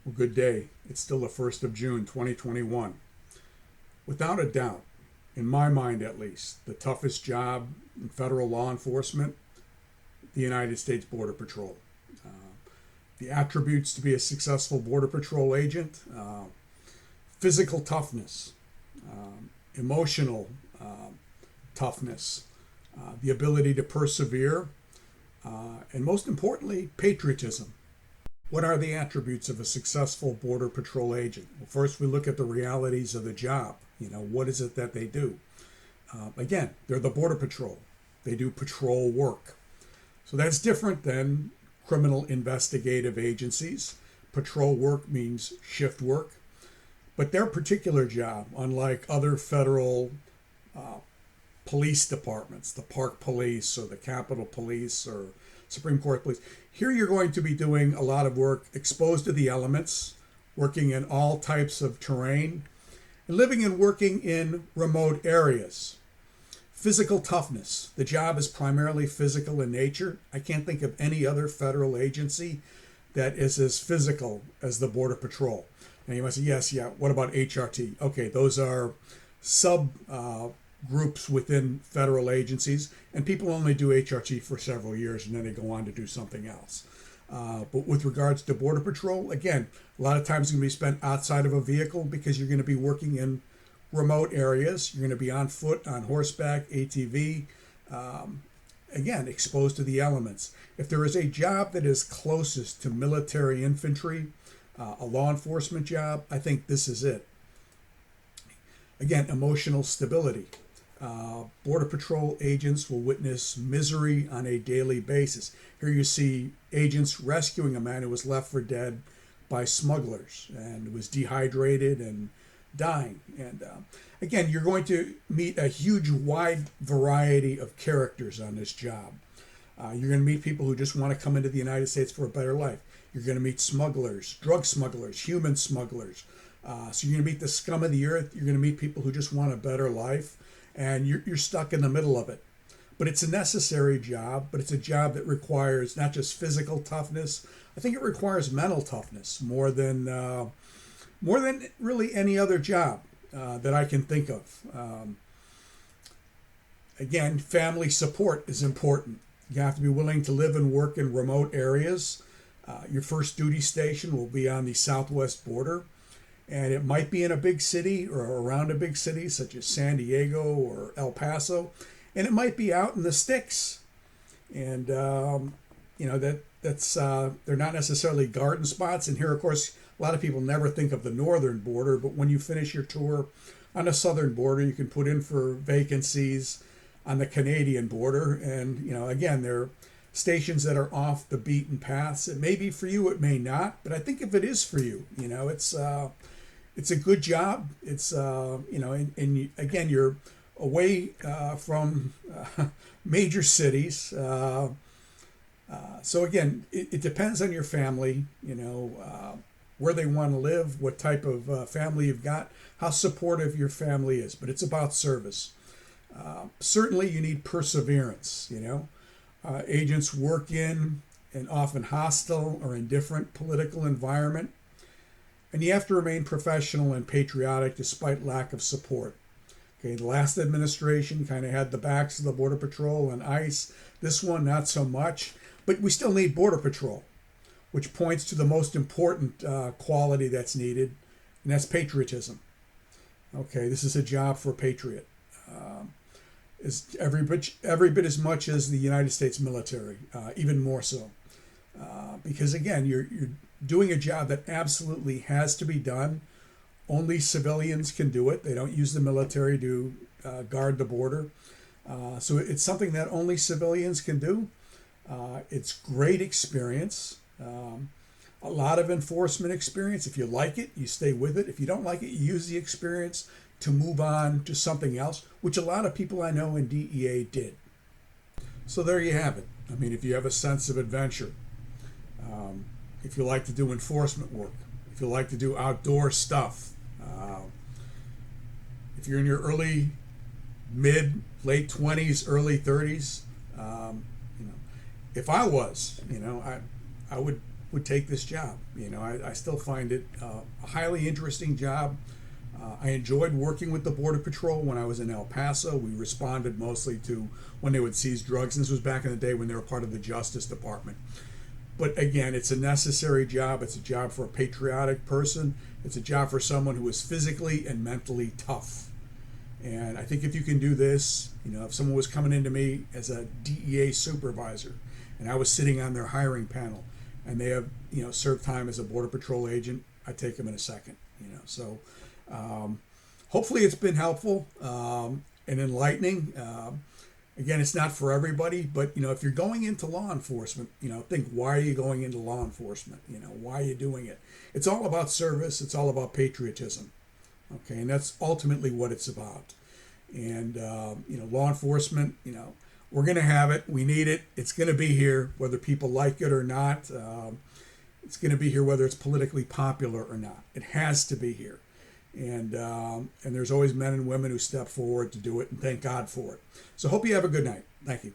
Well, good day. It's still the 1st of June, 2021. Without a doubt, in my mind at least, the toughest job in federal law enforcement, the United States Border Patrol. Uh, the attributes to be a successful Border Patrol agent: physical toughness, emotional toughness, the ability to persevere, and most importantly, patriotism. What are the attributes of a successful Border Patrol agent? Well, first, we look at the realities of the job. What is it that they do? Again, they're the Border Patrol. They do patrol work. So that's different than criminal investigative agencies. Patrol work means shift work. But their particular job, unlike other federal police departments, the Park Police or the Capitol Police or Supreme Court Police, here you're going to be doing a lot of work exposed to the elements, working in all types of terrain, and living and working in remote areas. Physical toughness. The job is primarily physical in nature. I can't think of any other federal agency that is as physical as the Border Patrol. And you might say, yes, yeah, what about HRT? Okay, those are sub groups within federal agencies, and people only do HRT for several years and then they go on to do something else. But with regards to Border Patrol, again, a lot of times it's going to be spent outside of a vehicle because you're going to be working in remote areas. You're going to be on foot, on horseback, ATV, again, exposed to the elements. If there is a job that is closest to military infantry, a law enforcement job, I think this is it. Again, emotional stability. Border Patrol agents will witness misery on a daily basis. Here you see agents rescuing a man who was left for dead by smugglers and was dehydrated and dying. And again, you're going to meet a huge wide variety of characters on this job. You're going to meet people who just want to come into the United States for a better life. You're going to meet smugglers, drug smugglers, human smugglers. So you're going to meet the scum of the earth. You're going to meet people who just want a better life. And you're stuck in the middle of it. But it's a necessary job, but it's a job that requires not just physical toughness. I think it requires mental toughness more than really any other job that I can think of. Again, family support is important. You have to be willing to live and work in remote areas. Your first duty station will be on the southwest border. And it might be in a big city or around a big city such as San Diego or El Paso. And it might be out in the sticks. And, that's they're not necessarily garden spots. And here, of course, a lot of people never think of the northern border. But when you finish your tour on the southern border, you can put in for vacancies on the Canadian border. And, again, they're stations that are off the beaten paths. It may be for you, it may not. But I think if it is for you, it's a good job. It's, again, you're away from major cities. So again, it depends on your family, where they want to live, what type of family you've got, how supportive your family is. But it's about service. Certainly you need perseverance, agents work in an often hostile or indifferent political environment. And you have to remain professional and patriotic despite lack of support. Okay, the last administration kind of had the backs of the Border Patrol and ICE. This one, not so much. But we still need Border Patrol, which points to the most important quality that's needed, and that's patriotism. Okay, this is a job for a patriot. Is every bit as much as the United States military, even more so. Because again, you're doing a job that absolutely has to be done. Only civilians can do it. They don't use the military to guard the border. So it's something that only civilians can do. It's great experience. A lot of enforcement experience. If you like it, you stay with it. If you don't like it, you use the experience to move on to something else, which a lot of people I know in DEA did. So there you have it. I mean, if you have a sense of adventure, if you like to do enforcement work, if you like to do outdoor stuff, if you're in your late 20s, early 30s, if I was, I would would take this job. I still find it a highly interesting job. I enjoyed working with the Border Patrol when I was in El Paso. We responded mostly to when they would seize drugs. And this was back in the day when they were part of the Justice Department. But again, it's a necessary job. It's a job for a patriotic person. It's a job for someone who is physically and mentally tough. And I think if you can do this, if someone was coming into me as a DEA supervisor and I was sitting on their hiring panel and they have, served time as a Border Patrol agent, I'd take them in a second, So hopefully it's been helpful and enlightening. Again, it's not for everybody, but if you're going into law enforcement, think, why are you going into law enforcement? Why are you doing it? It's all about service. It's all about patriotism. Okay, and that's ultimately what it's about. And law enforcement, we're going to have it. We need it. It's going to be here, whether people like it or not. It's going to be here, whether it's politically popular or not. It has to be here. And there's always men and women who step forward to do it, and thank God for it. So hope you have a good night. Thank you.